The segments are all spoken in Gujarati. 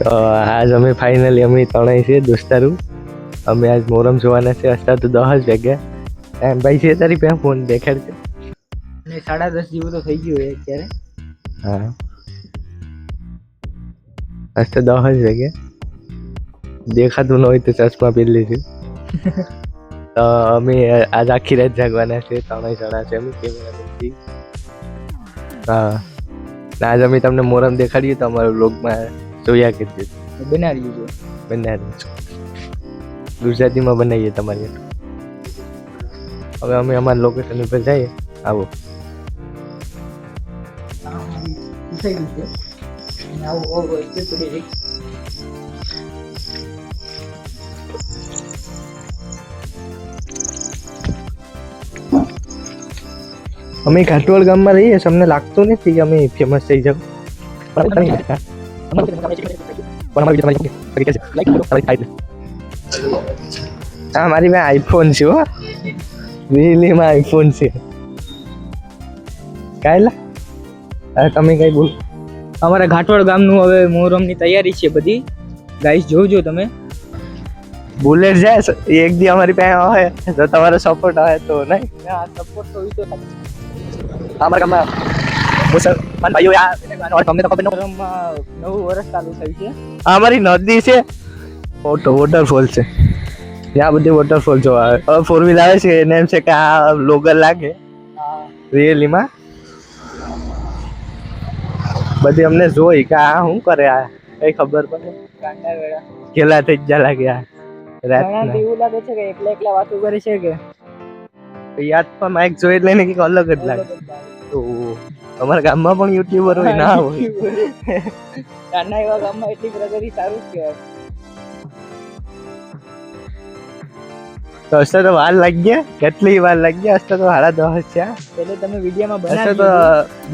તો આજ અમે ફાઇનલી અમે ત્રણેય છે દોસ્તારો અમે આજ મોરમ જોવાના છે અત્યારે તો 10 વાગ્યા એમ ભાઈ છે તારી પાસે ફોન દેખાડ છે અને 10:30 જેવું તો થઈ ગયું હોય અત્યારે. હા આજ તો 10 વાગ્યા દેખાતું ન હોય તો ચશ્મા પહેરી લીધું તો અમે આજ આખી રાત જાગવાના છે ત્રણેય જણા છે અમે કેમેરામેનથી. હા આજ અમે તમને મોરમ દેખાડીએ તો અમારા વ્લોગમાં જોયા કરજો બનાવી જો બનાવી ગુજરાતીમાં બનાવીએ તમારી હવે અમે અમારા લોકેશન ઉપર જઈએ આવો થઈ ગયું છે અને આવું ઓવર પડી રહી. અમે ઘાટોળ ગામમાં રહીએ છીએ અમને લાગતું નથી કે અમે ફેમસ થઈ જાવ હા મારી પાસે આઈફોન છે હો રિયલીમાં આઈફોન છે કાયલા તમે કઈ બોલ અમારા ઘાટોળ ગામનું હવે મોહરમની તૈયારી છે બધી ગાઈસ જોજો તમે. બુલેટ જાય એક દી અમારી પાસે હોય તો તમારો સપોર્ટ આવે તો નહીં સપોર્ટ તો ઈ તો અમારા ગામમાં ભાઈઓ તમને તો ખબર મોહરમમાં 9 વર્ષ ચાલુ થઈ છે. અમારી નદી છે વોટરફોલ છે ત્યાં બધી વોટરફોલ જોવા આવે હવે 4 વ્હીલ આવે છે એને એમ છે કે આ લોગર લાગે રિયલીમાં બધી અમને જોઈ કે આ શું કરે આ કઈ ખબર પડે ગાંડા વેળા કેલા થઈ જ લાગે આ ઘણા એવું લાગે છે કે એકલા વાતો કરે છે કે યાદ પણ માઇક જોઈ એટલે ને કંઈક અલગ જ લાગે તો અમારા ગામમાં પણ યુટ્યુબર હોય ના હોય નાના એવા ગામમાં એટલી પ્રગતિ સારું જ કહેવાય. તો હશે તો વાર લાગી ગયા કેટલી વાર લાગી ગયા હશે તો 10:30 છે એટલે તમે વિડીયોમાં હશે બનાવી તો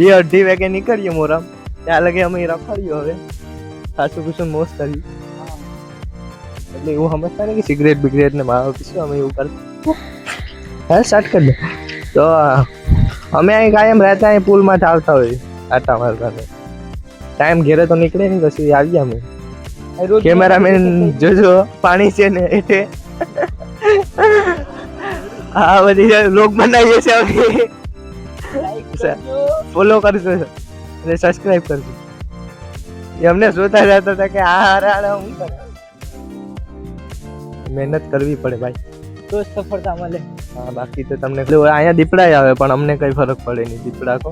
2-2:30 વાગે નીકળીએ મોરમ ત્યાં લગે અમે રખડ્યું હવે ખાસું ખુશું મોજ કરી એટલે એવું સમજતા ને કે સિગરેટ બિગરેટ ને માવા પીશું અમે એવું કરતા હા સ્ટાર્ટ કરી દે તો અમે અહીં કાયમ રહેતા અહીં પુલમાં આવતા હોય આટા મારવા ટાઈમ ઘેરે તો નીકળે નહીં પછી આવીએ અમે કેમેરામેન જોજો પાણી છે ને એટલે હા બધી લોક બનાવીએ છીએ અમે ફોલો કરજો અને સબસ્ક્રાઇબ કરજો એ અમને જોતા જતા હતા કે આ હારા હું કરે મહેનત કરવી પડે ભાઈ તો સફળતા મળે. હા બાકી તો તમને અહીંયા દીપડા આવે પણ અમને કઈ ફરક પડે નહીં દીપડા કો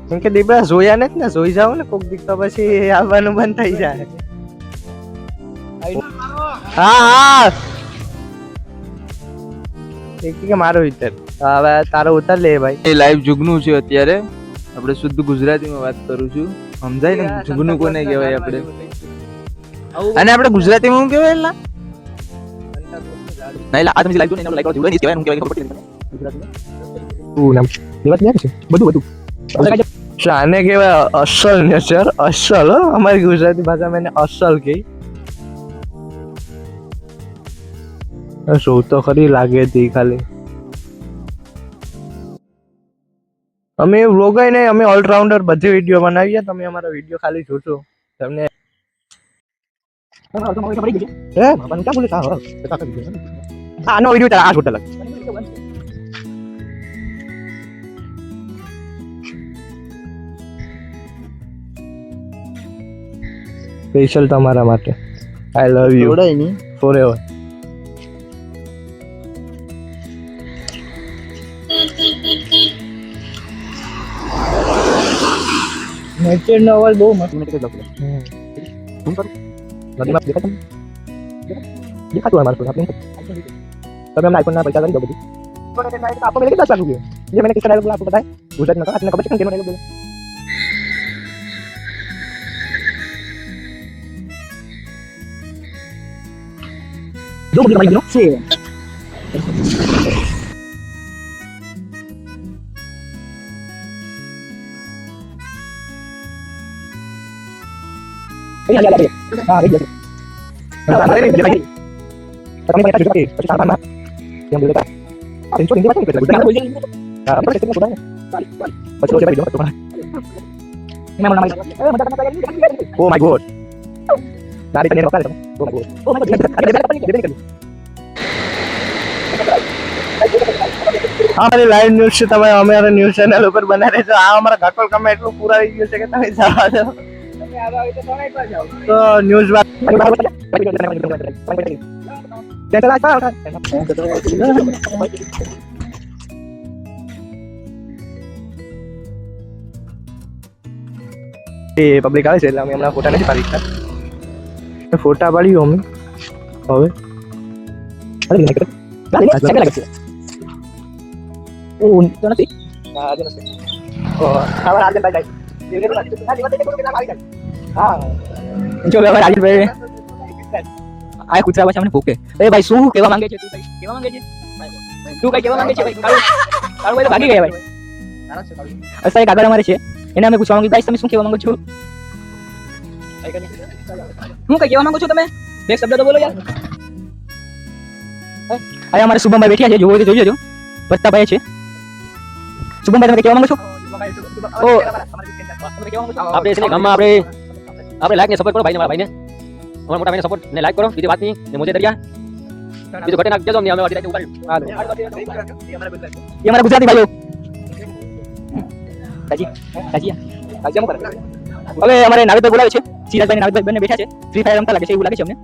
કેમ કે દીપડા જોયા નથી ને જોઈ જાવ ને કોક દીક તો પછી આવવાનું બંધ થઈ જાય. હા એક કે મારો ઉતર હવે તારો ઉતર લે ભાઈ. એ લાઈવ જુગનું છે અત્યારે આપણે શુદ્ધ ગુજરાતીમાં વાત કરું છું સમજાય ને જુગનું કોને કહેવાય આપણે અને આપણે ગુજરાતીમાં શું કહેવાય એલા નહીં આ તમે લાઈવ જો ને લાઈવ કરો જોડે નહીં કહેવાય હું કહેવાય ખબર પડી તું નામ દેવાત ને છે બધું શાને કહેવાય અસલ નેચર અસલ અમારી ગુજરાતી ભાષામાં એને અસલ કહે શું તો ખરી લાગે હતી ખાલી અમે વ્લોગર નહીં અમે ઓલરાઉન્ડર બધી વિડીયો બનાવીએ તમે અમારો વિડીયો ખાલી જોજો તમને આનો વિડીયો આ છોટા લાગે સ્પેશિયલ તમારા માટે આઈ લવ યુ જોડાય નહીં ફોરએવર. નેચરનો અવાજ બહુ મસ્ત દેખાતું અમારે તમે અમને આઈફોન ના પૈસા કરી દો બધી आपको मिलेगी 10 लाख रुपये ये मैंने किसका डायलॉग बोला आपको पता है गुजरात में आपने खबर है डायलॉग बोला दो मुझे भाई नो से हां रेडी है tapi mereka juga pasti sama yang boleh tak itu ini macam kita nah apa kita sudah betul siapa itu teman ini nama oh my god ગાડી કરીને પકડ हमारे लाइव न्यूज से તમે અમારા ન્યૂઝ ચેનલ ઉપર બના રહેજો આ અમારા ઘાટોલ કામ એટલું પૂરા આવી ગયું છે કે તમે જવા દો તો ન્યૂઝ એ પબ્લિક આવે છે એટલે અમે હમણાં ફોટા નથી પાડી શકતા ફોટા પાડ્યું અમે હવે તો નથી આજે નથી ખાવા આજે બાય હા જો હવે રાજભાઈ આ કૂતરા પાછા મને ભૂકે એ ભાઈ શું કહેવા માંગે છે તું કઈ કહેવા માંગે છે તું કઈ કહેવા માંગે છે ભાઈ કાળુ ભાઈ ભાગી ગયા ભાઈ અસા એક આગળ અમારે છે એને અમે પૂછવા માંગી ગાઈસ તમે શું કહેવા માંગો છો હું કઈ કહેવા માંગો છો તમે બે શબ્દ તો બોલો યાર આ અમારે શુભમભાઈ બેઠ્યા છે જોવો તો જોઈ લેજો પ્રતાપભાઈ છે શુભમભાઈ તમે કહેવા માંગો છો ઓ આપણે છે ને ગામમાં આપણે લાઈક ને સપોર્ટ કરો ભાઈને મારા ભાઈને અમારા મોટા ભાઈને સપોર્ટ ને લાઈક કરો બીજી વાત નહીં ને મોજે દરિયા બીજું ઘટે નાખ દેજો અમને અમે વાડી રાતે ઉપાડ્યું ये हमारा गुजराती भाइयों કાજી કાજી કાજી અમુક હવે અમારે નાવિકભાઈ બોલાવે છે સિરાજભાઈ ને નાવિકભાઈ બંને બેઠા છે ફ્રી ફાયર રમતા લાગે છે એવું લાગે છે અમને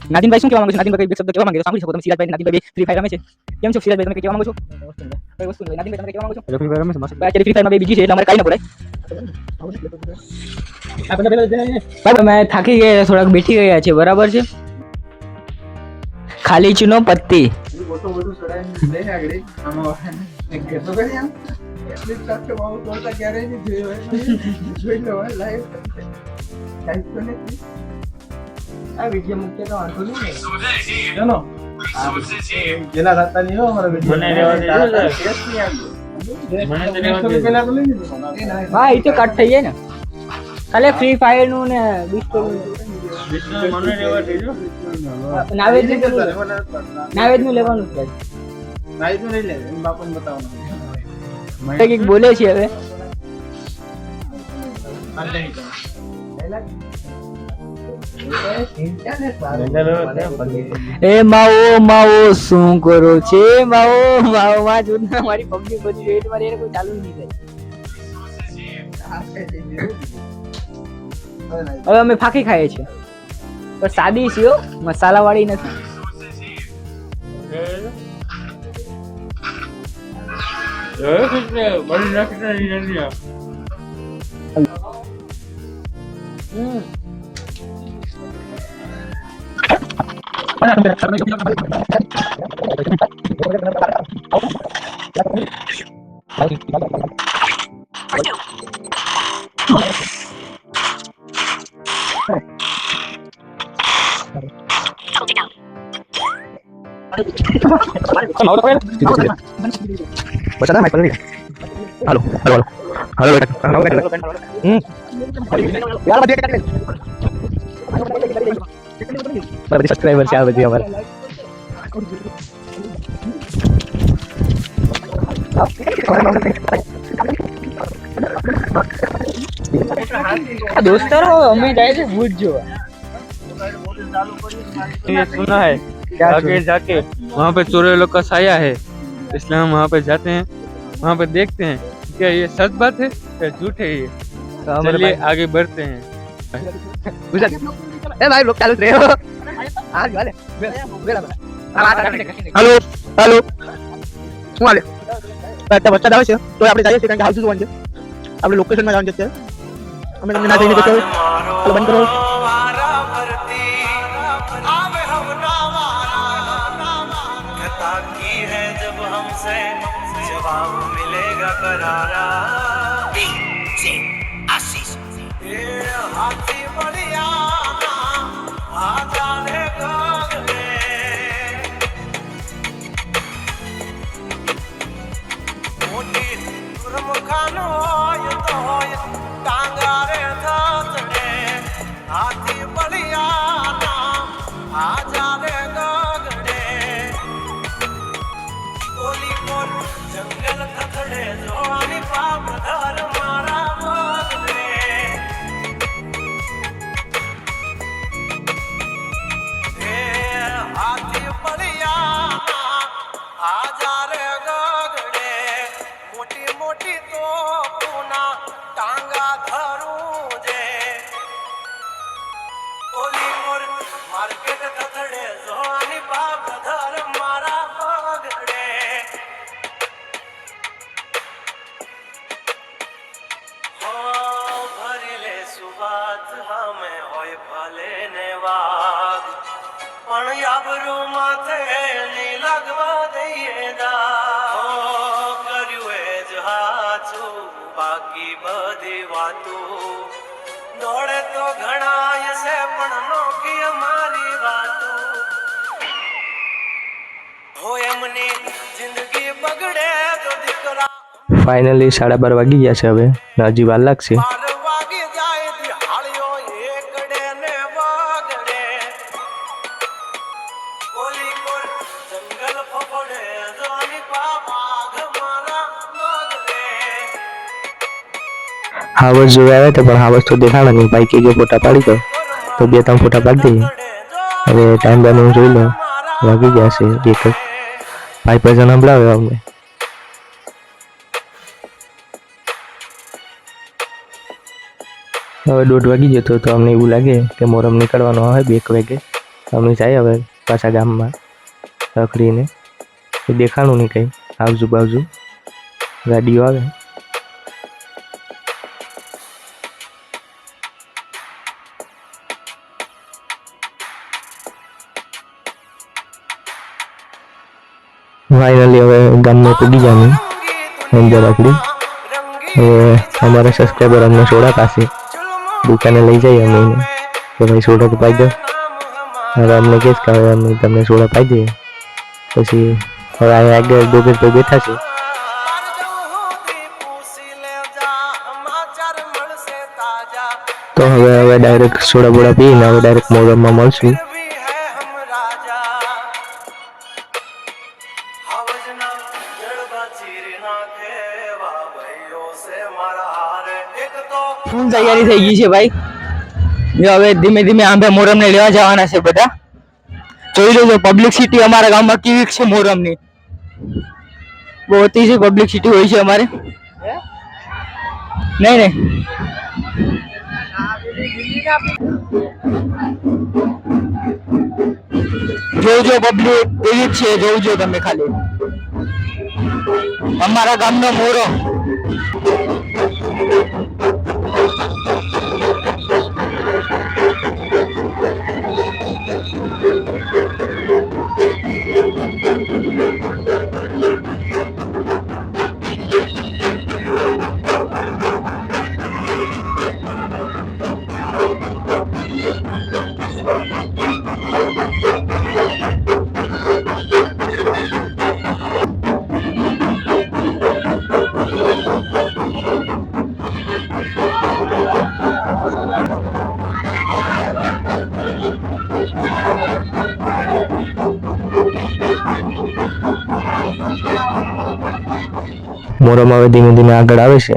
નાદિનભાઈ શું કહેવા માંગો છો નાદિનભાઈ બે શબ્દ કહેવા માંગે તો સાંભળી શકો તમે સિરાજભાઈ નાદિનભાઈ ફ્રી ફાયર રમે છે કેમ છો સિરાજભાઈ તમે કહેવા માંગો છો કઈ વસ્તુ નહીં નાદિનભાઈ તમે કહેવા માંગો છો ફ્રી ફાયર રમે છે મસ્ત અત્યારે ફ્રી ફાયર માં બે બીજી છે એટલે અમારે કાઈ ન બોલાય અમે થાકી ગયા થોડાક બેઠી ગયા છે બરાબર છે ખાલી ચૂનો પત્તી હા એ તો કટ થઈ જાય ને ખાલી ફ્રી ફાયર નું ને નાવેદ નું લેવાનું છે બોલે છે હવે એ માવો માવો શું કરો છે માવો માવો માં જોના મારી પબ્લિક બધી રેટ મારી એને કોઈ ચાલુ નહીં થાય હવે અમે ફાકી ખાઈએ છીએ પણ સાદી છે મસાલા વાળી નથી बता mike hello hello hello hello यार बता कर बड़ा सब्सक्राइबर चार बजे हमारे दोस्तों અમે જાય છે ભૂત જોવા ये सुना है आगे जाके वहाँ पे चोरे लोग का साया है इसलिए हम वहाँ पे जाते हैं वहाँ पे देखते हैं क्या ये सच बात है या झूठ है ये चलिए आगे बढ़ते हैं ए भाई लोग चालू रहे हो आज वाले हेलो हेलो શું હાલે બધા બચ્ચા આવે છે તો આપણે જઈએ છીએ કારણ કે હાઉસ જોવાનું છે આપણે લોકેશનમાં જવાનું છે અમે તમને ના જઈને જતો તો બંધ કરો जवाब मिलेगा करारा आशीष हाथी बढ़िया आ जाने गगने मोटी गुरमुखानो तो टांगारे धातड़े हाथी बढ़िया आ जाने गगने बोली बोल जंगल खखड़े जो आनी पाप ભલે ને વાગ પણ આબરૂ માથે નહીં લાગવા દઈએ દા કર્યું એ જ હાચું બાકી બધી વાતો દોડે તો ઘણાય છે પણ નોકી અમારી વાતો હો એમની જિંદગી બગડે તો દીકરા ફાઇનલી 12:30 વાગી ગયા છે. હવે હજી વાર લાગશે. બાર વાગી જાય દિહાળીઓ એકડે ને વાગડે કોલી કોલ જંગલ ફફડે જોની પાવાઘ મારા બગડે હાવસ જોવા આવ્યા હતા પણ હાવસ તો દેખાણા નહીં. ભાઈ કે ફોટા પાડી દો તો 2-3 ફોટા પાડી દઈએ. હવે ટાઈમ બાનું જોઈ લો. વાગી ગયા છે 1. ભાઈ ભજન સંભળાવે અમને. હવે 1:30 વાગી જતો તો અમને એવું લાગે કે મોરમ નીકળવાનો હોય 2 વાગે. અમે જાય હવે પાછા ગામમાં રખડીને. દેખાણું નહીં કંઈ. આજુબાજુ ગાડીઓ આવે. ફાઇનલી હવે ગામમાં પૂગી જવાનું અંદર રાખડી. હવે અમારા સબસ્ક્રાઈબર અમને સોડા પાસે દુકાને લઈ જઈએ અમે એને કે ભાઈ સોડા તો પાઈ દો. હવે અમને કહે કે હવે અમે તમને સોડા પાઈ દઈએ. પછી હવે અહીંયા આગળ ડોગર પર બેઠા છે. તો હવે ડાયરેક્ટ સોડા બોડા પીને હવે ડાયરેક્ટ મોરમમાં મળશું. ફૂલ તૈયારી થઈ ગઈ છે ભાઈ. જો હવે ધીમે ધીમે આંબે મોરમ ને લેવા જવાના છે બધા. જોઈ લેજો પબ્લિસિટી અમારા ગામમાં કેવી છે મોરમ ની. બહુ અતિ છે પબ્લિસિટી હોય છે અમારે. નહીં જોજો પબ્લિક એવી જ છે. જોજો તમે ખાલી અમારા ગામનો મોરમ. મોરમ હવે ધીમે ધીમે આગળ આવે છે.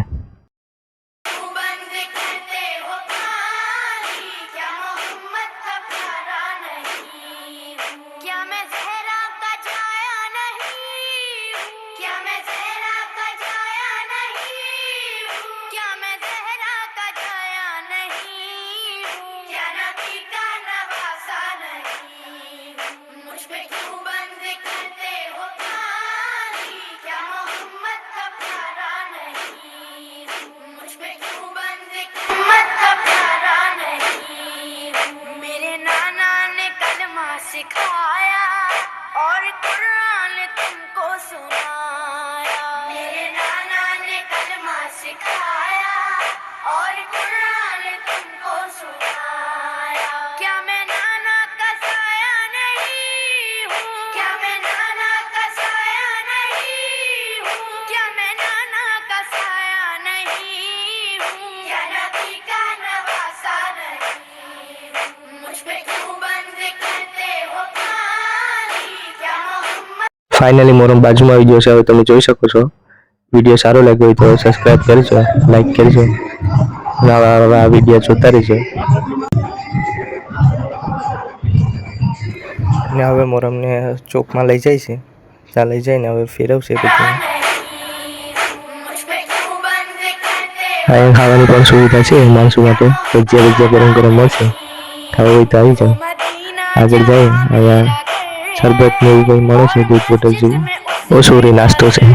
सिखाया और कुरान तुमको सुनाया मेरे नाना ने कलमा सिखाया और कुरान तुमको सुनाया क्या मैं नाना का साया नहीं हूँ क्या मैं नाना का साया नहीं हूँ क्या मैं नाना का साया नहीं हूँ क्या नबी का नवासा नहीं मुझ पे क्यों बंद करते हो ફાઇનલી મોરમ બાજુમાં આવી ગયો છે. હવે તમે જોઈ શકો છો. વિડીયો સારો લાગ્યો હોય તો સબસ્ક્રાઇબ કરજો, લાઈક કરજો, નવા વિડીયો જોતા રહેજો. ને હવે મોરમને ચોકમાં લઈ જાય છે. ત્યાં લઈ જઈને હવે ફેરવશે. પછી અહીંયા ખાવાની પણ સુવિધા છે માણસો માટે. ભજીયા ગરમ ગરમ મળશે. ખાવા હોય તો આવી જાઓ. આગળ જાય અહીંયા शरबत में भी कहीं મળે છે. दूध बोतल જેવું ઓછું નાસ્તો છે.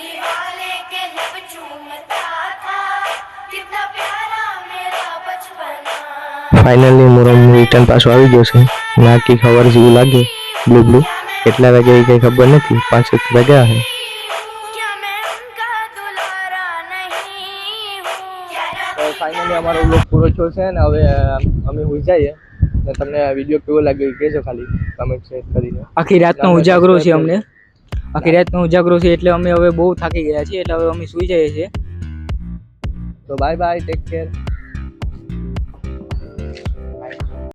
दीवाने के लब चूमता था कितना प्यारा मेरा बचपना ફાઇનલી મોરમનું રિટર્ન પાછું આવી ગયું છે. નાકી ખબર જેવું લાગે બ્લુ બ્લુ. કેટલા વાગે એ કંઈ ખબર નથી. 5 વાગ્યા છે. क्या मैं उनका दुलारा नहीं हूँ તો ફાઇનલી અમારો વ્લોગ પૂરો થયો છે ને હવે અમે હોઈ જઈએ. ને તમને આ વિડીયો કેવો લાગ્યો એ કહેજો ખાલી કમેન્ટ શેર કરીને. આખી રાતનો ઉજાગરો છે અમને, આખી રાતનો ઉજાગરો છે એટલે અમે હવે બહુ થાકી ગયા છીએ એટલે હવે અમે સૂઈ જઈએ છીએ. તો બાય બાય, ટેક કેર.